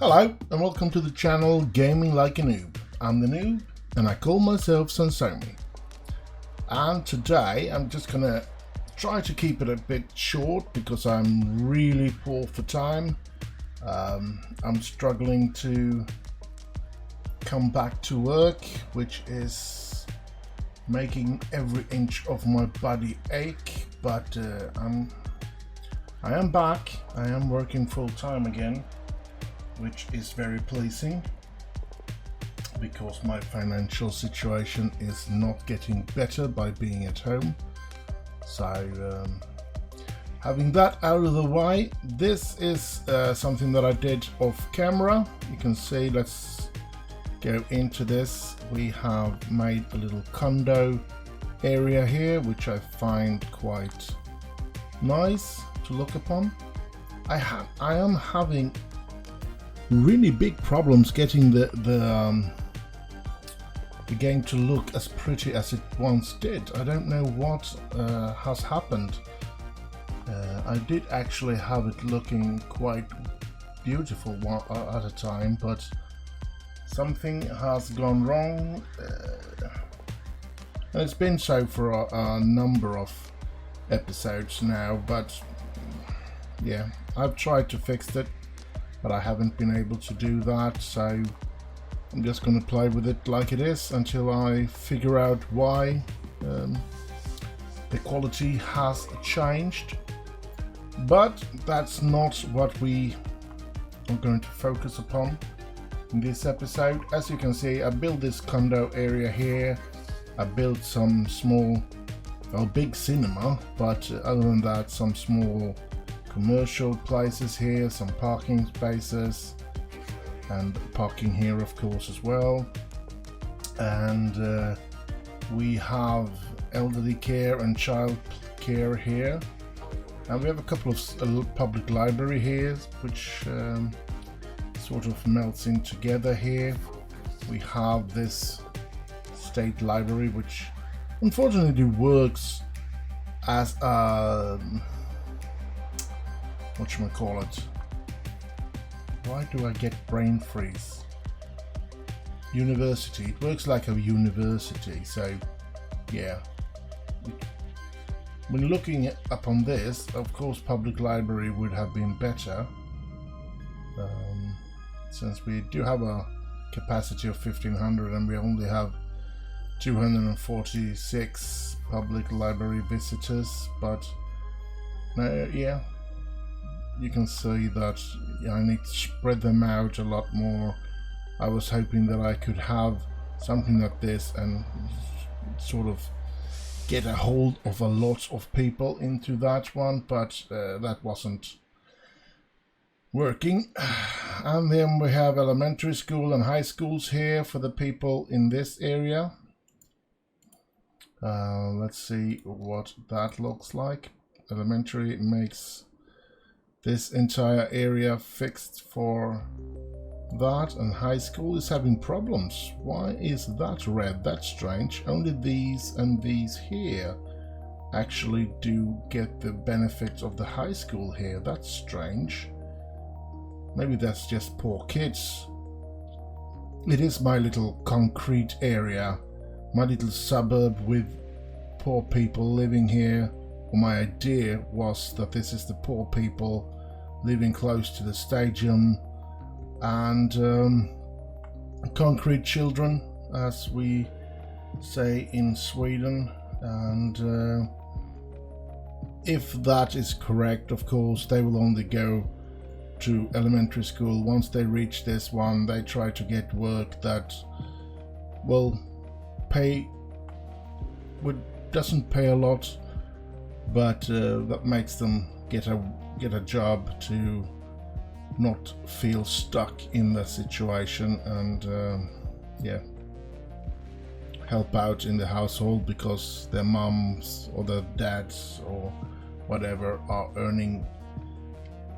Hello and welcome to the channel Gaming Like a Noob. I'm the noob and I call myself Xenso. And today I'm just gonna try to keep it a bit short because I'm really poor for time. I'm struggling to come back to work, which is making every inch of my body ache, but I am back. I am working full time again, which is very pleasing because my financial situation is not getting better by being at home. So having that out of the way, this is something that I did off camera. You can see, let's go into this. We have made a little condo area here, which I find quite nice to look upon. I am having really big problems getting the game to look as pretty as it once did. I don't know what has happened. I did actually have it looking quite beautiful at a time, but something has gone wrong, and it's been so for a number of episodes now. But yeah, I've tried to fix it, but I haven't been able to do that, so I'm just going to play with it like it is until I figure out why the quality has changed. But that's not what we are going to focus upon in this episode. As you can see, I built this condo area here. I built some small, well, big cinema, but other than that, some small commercial places here, some parking spaces, and parking here of course as well. And we have elderly care and child care here, and we have a couple of public library here, which sort of melts in together here. We have this state library, which unfortunately works as a whatchamacallit. Why do I get brain freeze? University. It works like a university, so yeah. When looking upon this, of course public library would have been better, since we do have a capacity of 1500 and we only have 246 public library visitors. But yeah, you can see that I need to spread them out a lot more. I was hoping that I could have something like this and sort of get a hold of a lot of people into that one, but that wasn't working. And then we have elementary school and high schools here for the people in this area. Let's see what that looks like. Elementary makes this entire area fixed for that, and high school is having problems. Why is that red? That's strange. Only these and these here actually do get the benefits of the high school here. That's strange. Maybe that's just poor kids. It is my little concrete area, my little suburb with poor people living here. Well, my idea was that this is the poor people living close to the stadium, and concrete children, as we say in Sweden. And if that is correct, of course they will only go to elementary school. Once they reach this one, they try to get work that will pay, doesn't pay a lot, but that makes them get a job to not feel stuck in the situation, and yeah, help out in the household because their moms or their dads or whatever are earning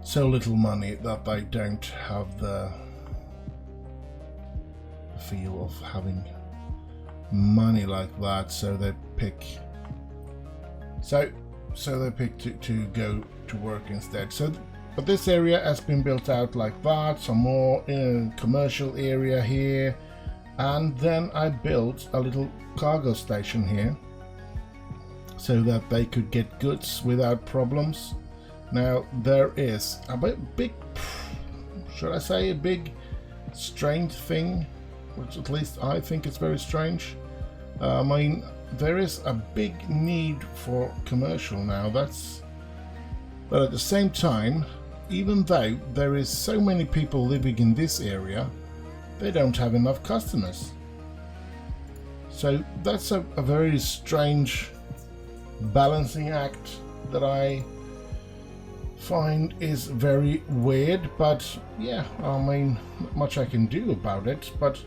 so little money that they don't have the feel of having money like that, so they pick to go to work instead. So but this area has been built out like that, some more commercial area here, and then I built a little cargo station here so that they could get goods without problems. Now there is a big, should I say a big strange thing, which at least I think is very strange. I mean, there is a big need for commercial now, but at the same time, even though there is so many people living in this area, they don't have enough customers. So that's a very strange balancing act that I find is very weird, but yeah, I mean, not much I can do about it. But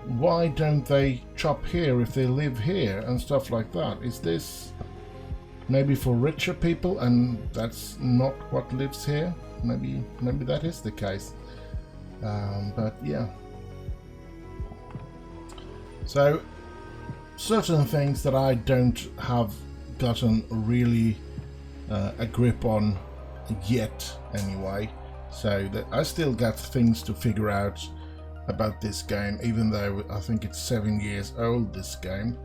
why don't they shop here if they live here and stuff like that? Is this maybe for richer people and that's not what lives here? Maybe that is the case. But yeah, so certain things that I don't have gotten really a grip on yet anyway, so that I still got things to figure out about this game, even though I think it's 7 years old, this game,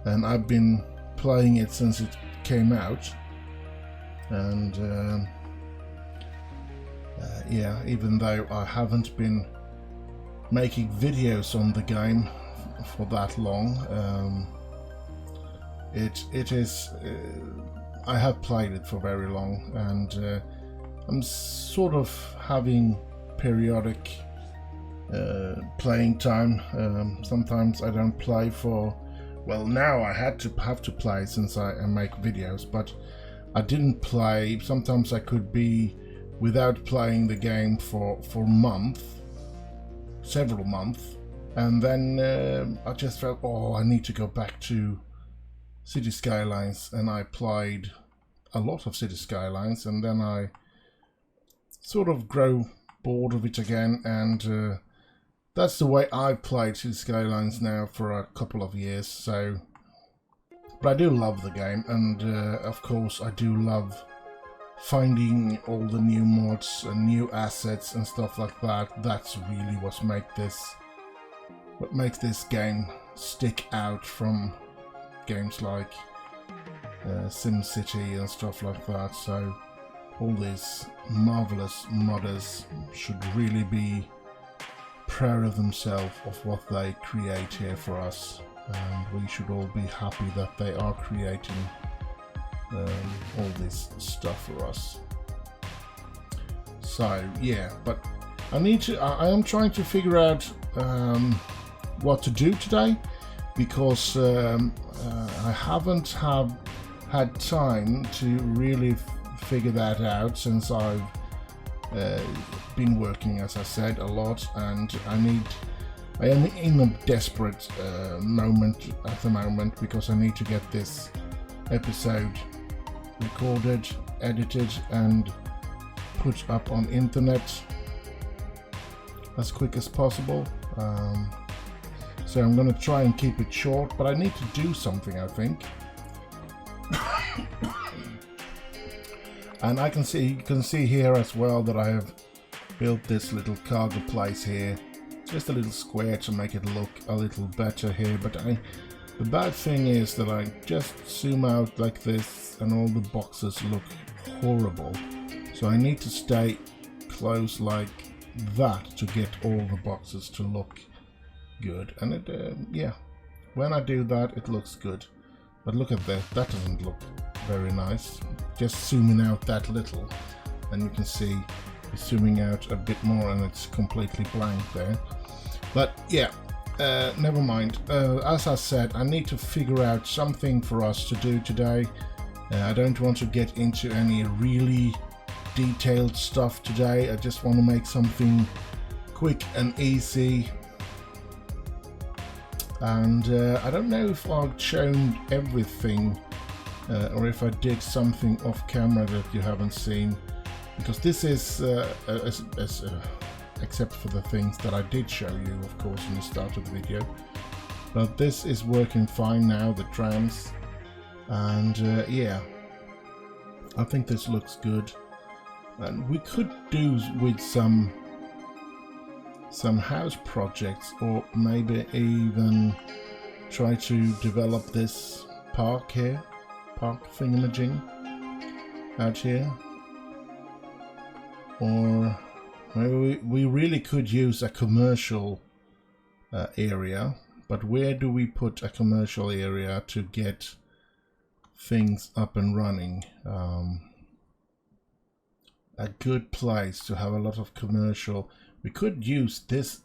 and I've been playing it since it came out. And yeah, even though I haven't been making videos on the game for that long, it is I have played it for very long, and I'm sort of having periodic playing time. Sometimes I don't play for, well, now I have to play since I make videos, but I didn't play. Sometimes I could be without playing the game for several months, and then I just felt, oh, I need to go back to City Skylines, and I played a lot of City Skylines, and then I sort of grow bored of it again, and that's the way I've played City Skylines now for a couple of years. So, but I do love the game, and of course I do love finding all the new mods and new assets and stuff like that. That's really what makes this game stick out from games like SimCity and stuff like that. So all these marvelous modders should really be proud of themselves of what they create here for us, and we should all be happy that they are creating all this stuff for us. So yeah, but I am trying to figure out what to do today, because I haven't had time to really figure that out since I've been working, as I said, a lot, and I am in a desperate moment at the moment, because I need to get this episode recorded, edited, and put up on internet as quick as possible. So I'm going to try and keep it short, but I need to do something, I think. And you can see here as well that I have built this little cargo place here, just a little square to make it look a little better here. But the bad thing is that I just zoom out like this and all the boxes look horrible. So I need to stay close like that to get all the boxes to look good. And it, yeah, when I do that, it looks good. But look at that, that doesn't look very nice. Just zooming out that little, and you can see it's zooming out a bit more and it's completely blank there. But yeah, never mind. As I said, I need to figure out something for us to do today. I don't want to get into any really detailed stuff today. I just want to make something quick and easy. And I don't know if I've shown everything or if I did something off camera that you haven't seen, because this is except for the things that I did show you, of course, in the start of the video. But this is working fine now, the trams, and yeah, I think this looks good. And we could do with some house projects, or maybe even try to develop this park here, park thingamajig out here. Or maybe we really could use a commercial area, but where do we put a commercial area to get things up and running? A good place to have a lot of commercial. We could use this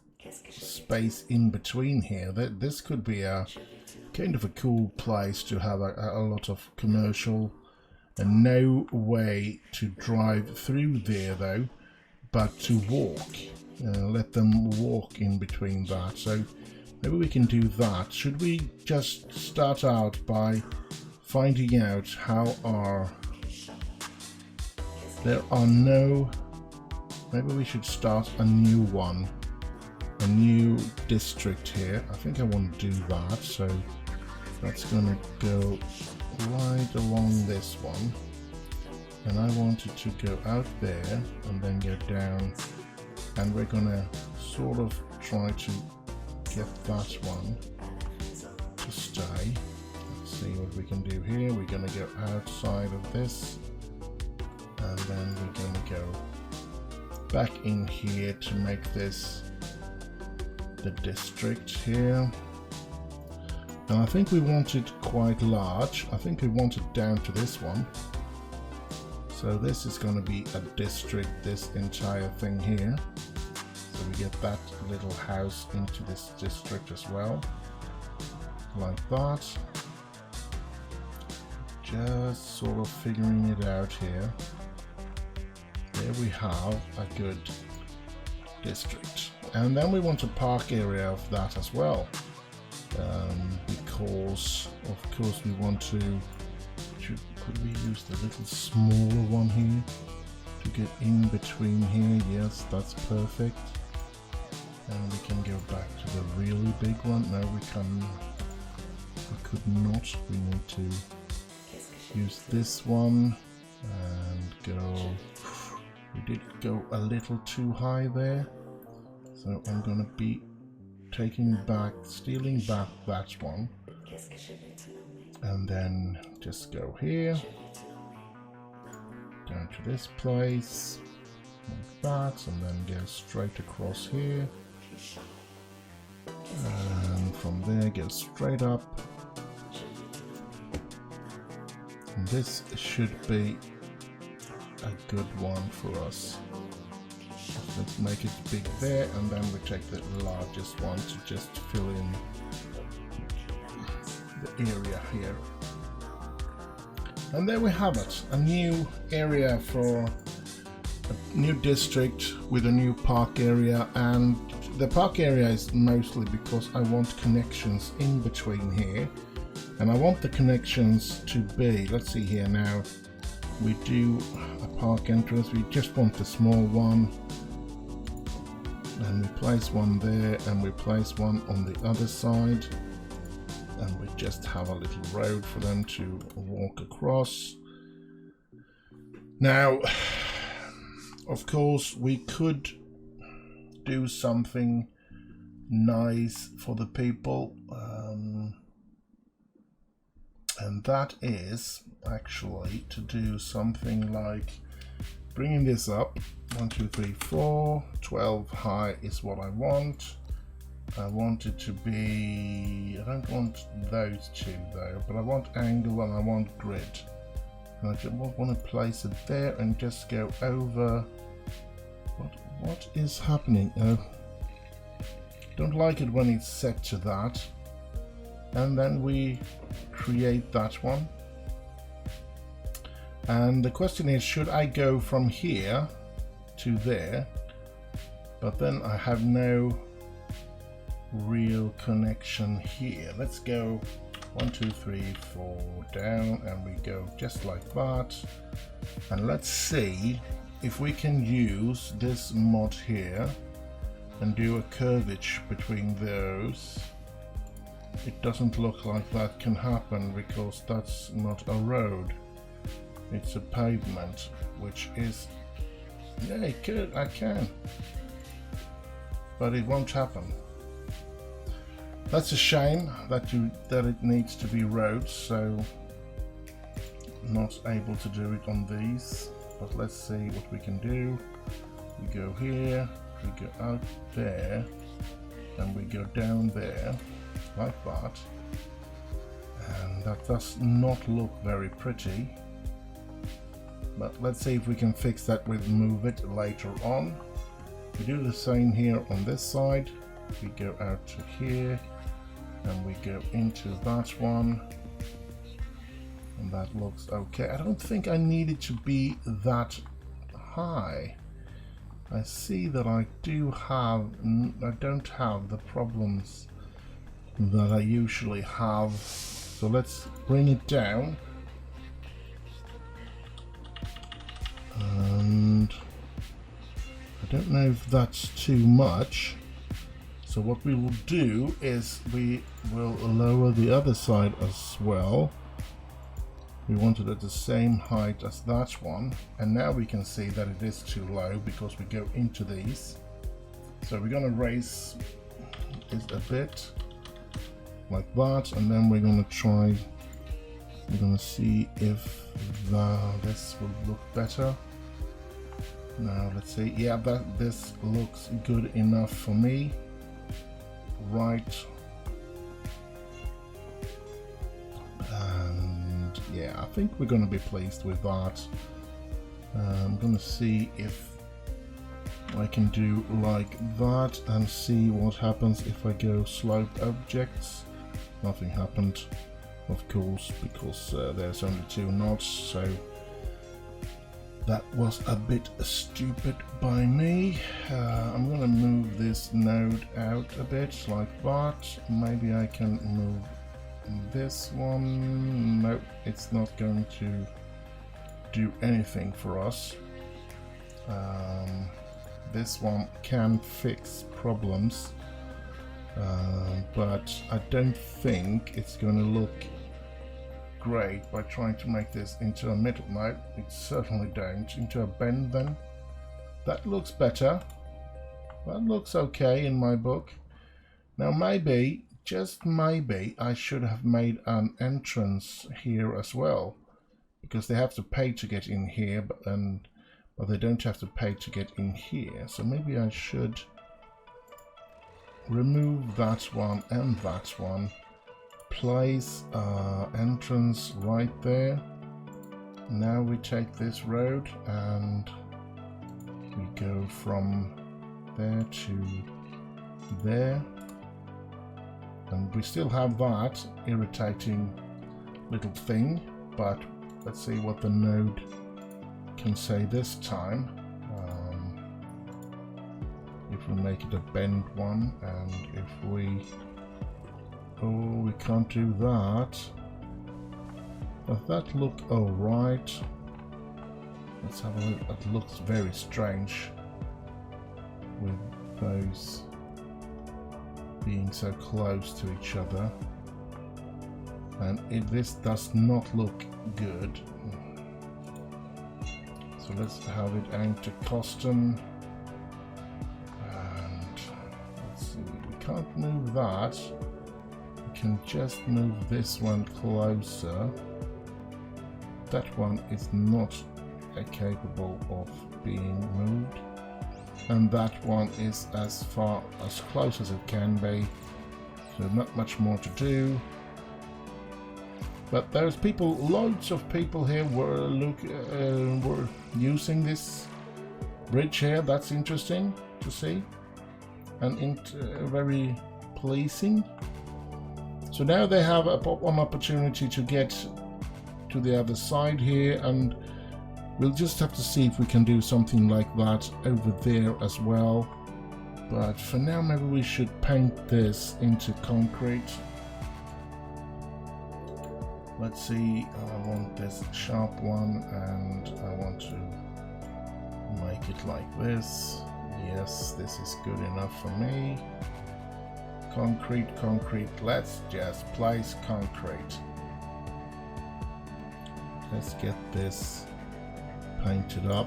space in between here. This could be a kind of a cool place to have a lot of commercial, and no way to drive through there though, but to walk. Let them walk in between that. So maybe we can do that. Should we just start out by finding out how there are no, maybe we should start a new one, a new district here. I think I want to do that, so that's gonna go right along this one, and I want it to go out there and then go down, and we're gonna sort of try to get that one to stay. Let's see what we can do here. We're gonna go outside of this, and then we're going to go back in here to make this the district here. And I think we want it quite large. I think we want it down to this one. So this is going to be a district, this entire thing here. So we get that little house into this district as well, like that. Just sort of figuring it out here. There we have a good district, and then we want a park area of that as well, because of course we want to, could we use the little smaller one here to get in between here? Yes, that's perfect. And we can go back to the really big one. No, we could not. We need to use this one and go. We did go a little too high there, so I'm gonna be stealing back that one, and then just go here, down to this place, like that, and then go straight across here, and from there go straight up, and this should be a good one for us. Let's make it big there, and then we take the largest one to just fill in the area here. And there we have it, a new area for a new district with a new park area. And the park area is mostly because I want connections in between here, and I want the connections to be, let's see here now, we do a park entrance, we just want the small one, and we place one there, and we place one on the other side, and we just have a little road for them to walk across. Now, of course, we could do something nice for the people, and that is actually to do something like bringing this up 1 2 3 4 12 high is what I want. I want it to be, I don't want those two though, but I want angle and I want grid, and I just want to place it there and just go over. What is happening? Don't like it when it's set to that. And then we create that one. And the question is, should I go from here to there? But then I have no real connection here. Let's go 1 2 3 4 down, and we go just like that. And let's see if we can use this mod here and do a curvature between those. It doesn't look like that can happen because that's not a road, it's a pavement, which is Yeah, it could. I can. But it won't happen. That's a shame that it needs to be roads, so I'm not able to do it on these. But let's see what we can do. We go here, we go out there, and we go down there, like that. And that does not look very pretty. But let's see if we can fix that with move it later on. We do the same here on this side. We go out to here and we go into that one, and that looks okay. I don't think I need it to be that high. I see that I don't have the problems that I usually have. So let's bring it down. And I don't know if that's too much. So what we will do is we will lower the other side as well. We want it at the same height as that one, and now we can see that it is too low because we go into these. So we're going to raise it a bit like that, and then we're going to see if this will look better. Now let's see. Yeah, this looks good enough for me. Right. And yeah, I think we're going to be pleased with that. I'm going to see if I can do like that and see what happens if I go sloped objects. Nothing happened, of course, because there's only 2 knots, so that was a bit stupid by me. I'm gonna move this node out a bit like that. Maybe I can move this one. No, it's not going to do anything for us. This one can fix problems, but I don't think it's going to look great by trying to make this into a middle. No, it certainly don't. Into a bend then. That looks better. That looks okay in my book. Now maybe, just maybe, I should have made an entrance here as well, because they have to pay to get in here, but they don't have to pay to get in here. So maybe I should remove that one and that one. Place entrance right there. Now we take this road and we go from there to there, and we still have that irritating little thing, but let's see what the node can say this time. If we make it a bend one, and if we we can't do that. Does that look alright? Let's have a look. It looks very strange with those being so close to each other, and this does not look good. So let's have it aimed to custom, and let's see, we can't move that. Can just move this one closer. That one is not capable of being moved, and that one is as close as it can be, so not much more to do. But there's people, loads of people here were using this bridge here. That's interesting to see, and very pleasing. So now they have an opportunity to get to the other side here, and we'll just have to see if we can do something like that over there as well. But for now, maybe we should paint this into concrete. Let's see, I want this sharp one, and I want to make it like this. Yes, this is good enough for me. Concrete, let's just place concrete. Let's get this painted up.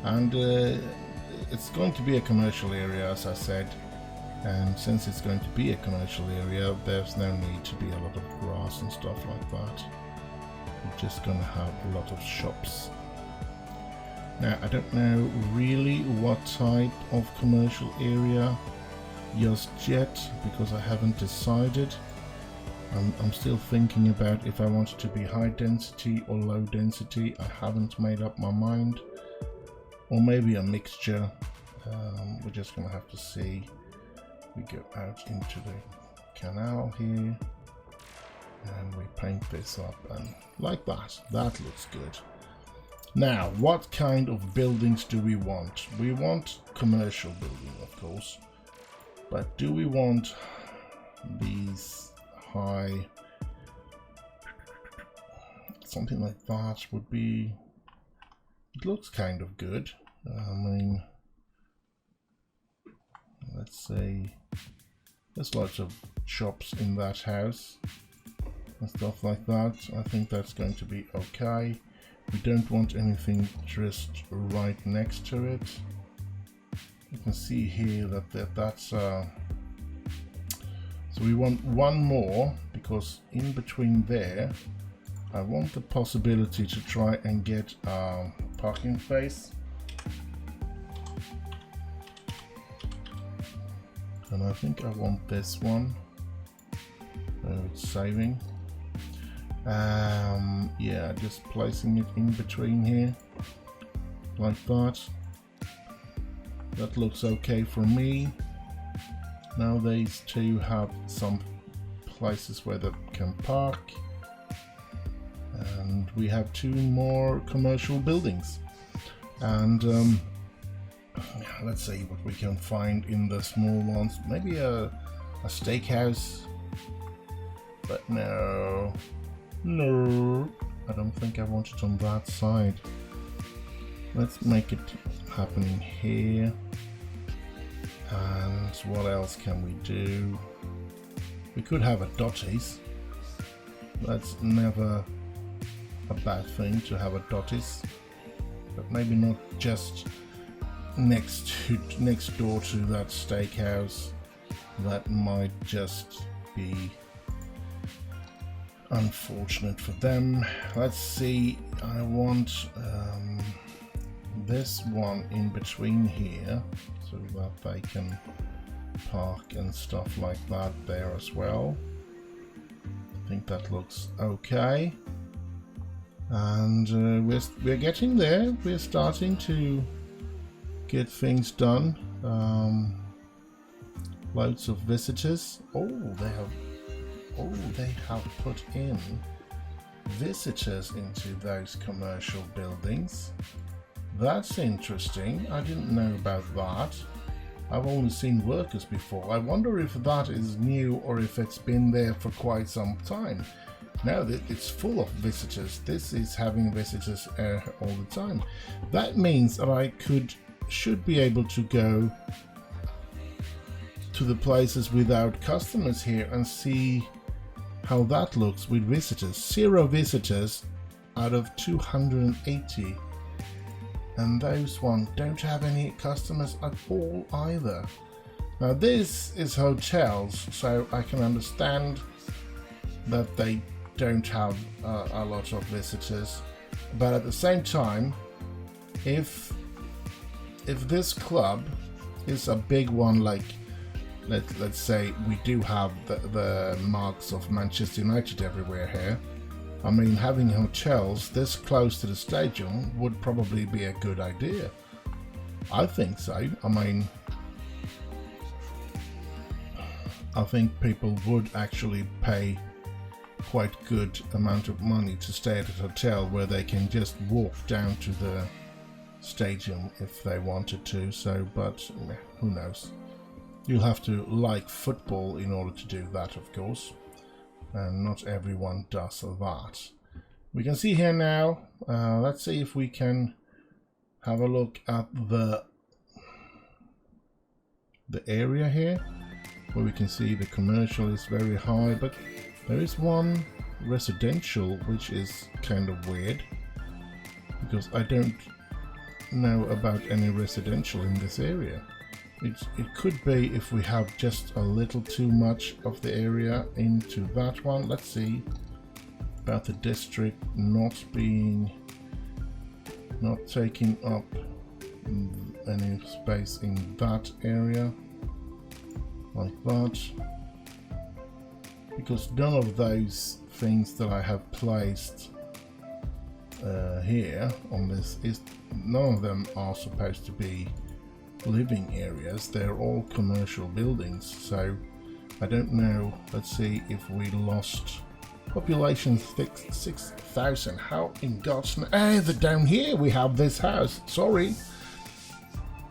and it's going to be a commercial area, as I said. And since it's going to be a commercial area, there's no need to be a lot of grass and stuff like that. We're just gonna have a lot of shops. Now, I don't know really what type of commercial area just yet, because I haven't decided. I'm still thinking about if I want it to be high density or low density. I haven't made up my mind. Or maybe a mixture. We're just gonna have to see. We go out into the canal here and we paint this up, and like that. That looks good. Now, what kind of buildings do we want? We want commercial building, of course, but do we want these high? Something like that would be, it looks kind of good. I mean, let's say there's lots of shops in that house and stuff like that. I think that's going to be okay. We don't want anything just right next to it. You can see here that that's so we want one more, because in between there I want the possibility to try and get a parking space. And I think I want this one. It's saving. Yeah, just placing it in between here, like that. That looks okay for me. Now these two have some places where they can park. And we have two more commercial buildings. And let's see what we can find in the small ones. Maybe a steakhouse, but no, I don't think I want it on that side. Let's make it happening here. And what else can we do? We could have a Dotties. That's never a bad thing to have a Dotties, but maybe not just next door to that steakhouse. That might just be unfortunate for them. Let's see, I want this one in between here so that they can park and stuff like that there as well. I think that looks okay, and we're getting there. We're starting to get things done. Loads of visitors. They have put in visitors into those commercial buildings. That's interesting. I didn't know about that. I've only seen workers before. I wonder if that is new or if it's been there for quite some time. Now that it's full of visitors, this is having visitors all the time. That means that I should be able to go to the places without customers here and see how that looks with visitors. 0 visitors out of 280, and those ones don't have any customers at all either. Now this is hotels, so I can understand that they don't have a lot of visitors, but at the same time, if this club is a big one, like let's say we do have the marks of Manchester United everywhere here. I mean, having hotels this close to the stadium would probably be a good idea. I think so. I mean, I think people would actually pay quite good amount of money to stay at a hotel where they can just walk down to the stadium if they wanted to. So, but who knows? You'll have to like football in order to do that, of course, and not everyone does that. We can see here now, let's see if we can have a look at the area here, where we can see the commercial is very high, but there is one residential which is kind of weird, because I don't know about any residential in this area. It could be if we have just a little too much of the area into that one. Let's see about the district not taking up any space in that area like that, because none of those things that I have placed here on this none of them are supposed to be living areas. They're all commercial buildings, so I don't know. Let's see if we lost population 6,000. How in God's name? Down here we have this house. Sorry,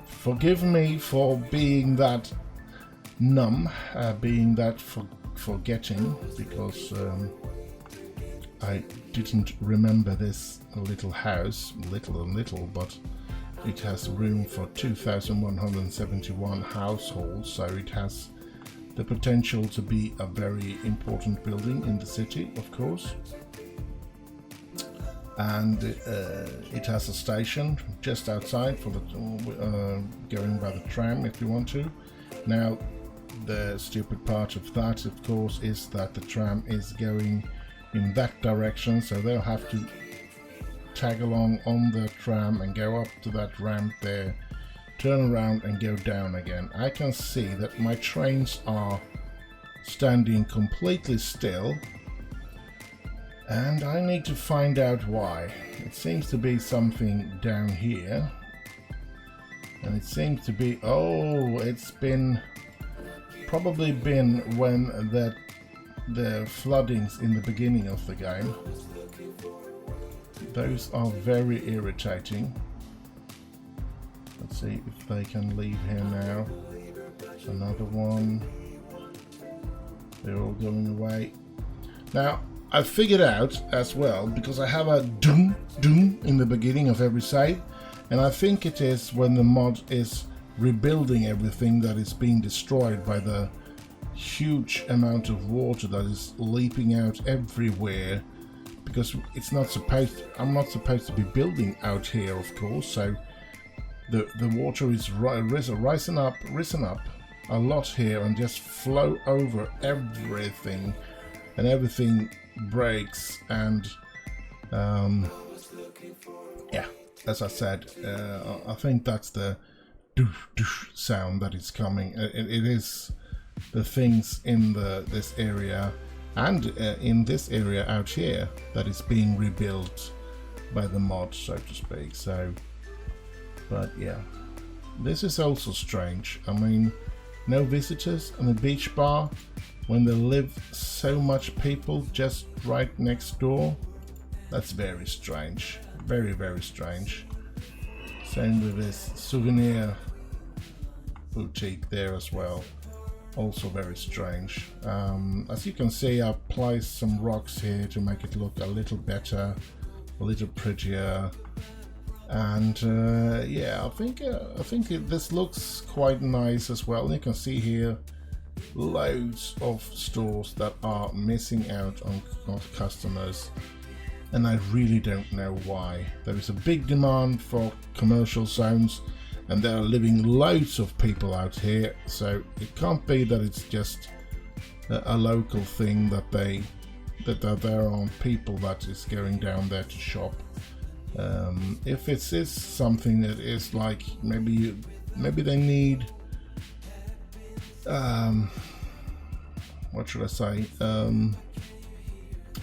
forgive me for being that numb, being that forgetting, because I didn't remember this little house, little, but it has room for 2,171 households, so it has the potential to be a very important building in the city, of course. And it has a station just outside for the going by the tram if you want to. Now, the stupid part of that, of course, is that the tram is going in that direction, so they'll have to tag along on the tram and go up to that ramp there, turn around and go down again. I can see that my trains are standing completely still, and I need to find out why. It seems to be something down here, and it seems to be, oh, it's probably been when the floodings in the beginning of the game. Those are very irritating. Let's see if they can leave here now. Another one. They're all going away. Now, I figured out as well, because I have a doom in the beginning of every save, and I think it is when the mod is rebuilding everything that is being destroyed by the huge amount of water that is leaping out everywhere, because I'm not supposed to be building out here, of course, so the water is risen up a lot here and just flow over everything, and everything breaks, and yeah, as I said, I think that's the doosh sound that is coming. It is the things in this area and in this area out here that is being rebuilt by the mod, so to speak. So, but yeah, this is also strange. I mean, no visitors on the beach bar when there live so much people just right next door. That's very strange, very strange. Same with this souvenir boutique there as well. Also very strange. As you can see, I've placed some rocks here to make it look a little better, a little prettier, and yeah, I think this looks quite nice as well. And you can see here loads of stores that are missing out on customers, and I really don't know why. There is a big demand for commercial zones, and there are living loads of people out here, so it can't be that it's just a local thing that there aren't people that is going down there to shop. If it is something that is like maybe they need what should I say,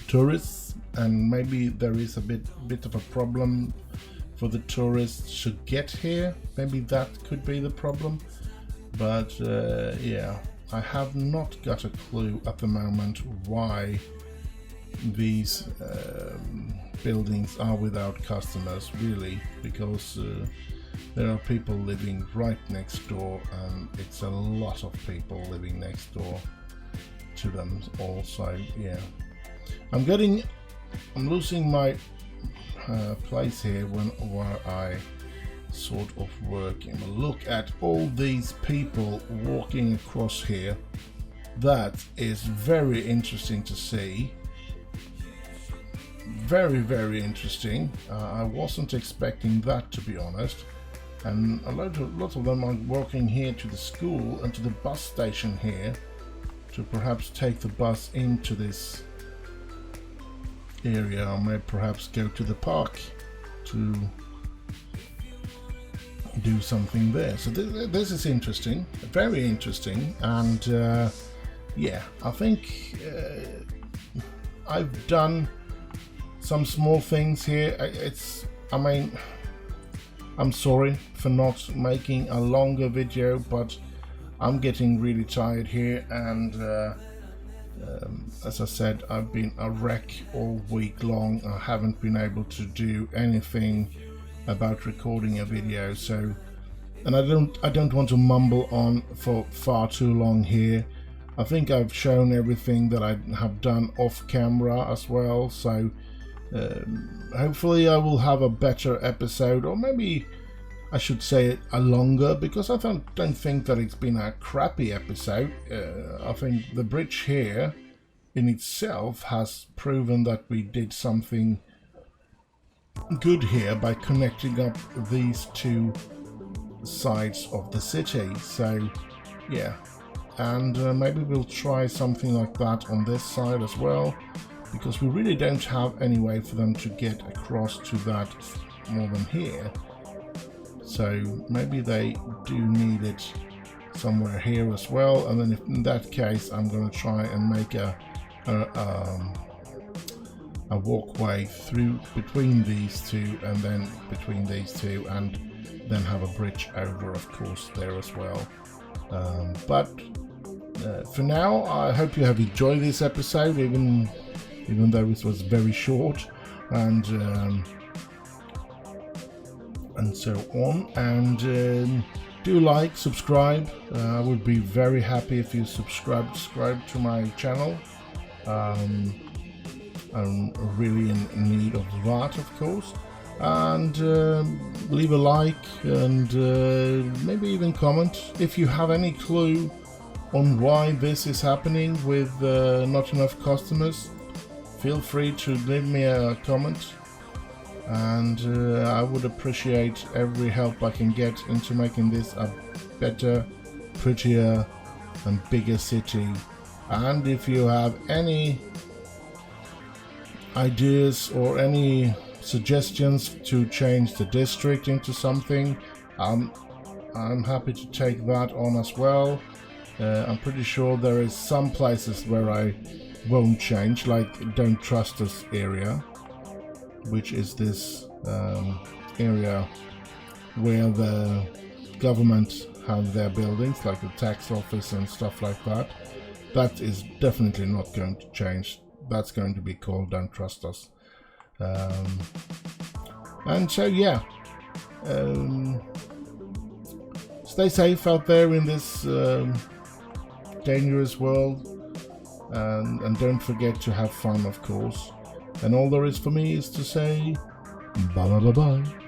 tourists, and maybe there is a bit of a problem for the tourists to get here. Maybe that could be the problem, but yeah, I have not got a clue at the moment why these buildings are without customers, really, because there are people living right next door, and it's a lot of people living next door to them also. Yeah, I'm losing my place here where I sort of working. Look at all these people walking across here. That is very interesting to see. very interesting. I wasn't expecting that, to be honest. And lots of them are walking here to the school and to the bus station here to perhaps take the bus into this area, or maybe perhaps go to the park to do something there. So this is interesting, very interesting, and yeah, I think I've done some small things here. I mean, I'm sorry for not making a longer video, but I'm getting really tired here, and as I said, I've been a wreck all week long. I haven't been able to do anything about recording a video, so, and I don't want to mumble on for far too long here. I think I've shown everything that I have done off camera as well, so hopefully I will have a better episode, or maybe I should say a longer, because I don't think that it's been a crappy episode. I think the bridge here in itself has proven that we did something good here by connecting up these two sides of the city. So yeah, and maybe we'll try something like that on this side as well, because we really don't have any way for them to get across to that more than here. So maybe they do need it somewhere here as well, and then if in that case I'm going to try and make a walkway through between these two, and then between these two, and then have a bridge over, of course, there as well. But for now, I hope you have enjoyed this episode, even though it was very short, and so on. And do like, subscribe. I would be very happy if you subscribe to my channel. I'm really in need of that, of course. And leave a like, and maybe even comment if you have any clue on why this is happening with not enough customers. Feel free to leave me a comment, and I would appreciate every help I can get into making this a better, prettier and bigger city. And if you have any ideas or any suggestions to change the district into something, I'm happy to take that on as well. I'm pretty sure there is some places where I won't change, like Don't Trust Us area, which is this area where the government have their buildings, like the tax office and stuff like that. That is definitely not going to change. That's going to be called Don't Trust Us. And so yeah, stay safe out there in this dangerous world, and don't forget to have fun, of course. And all there is for me is to say bye bye bye bye.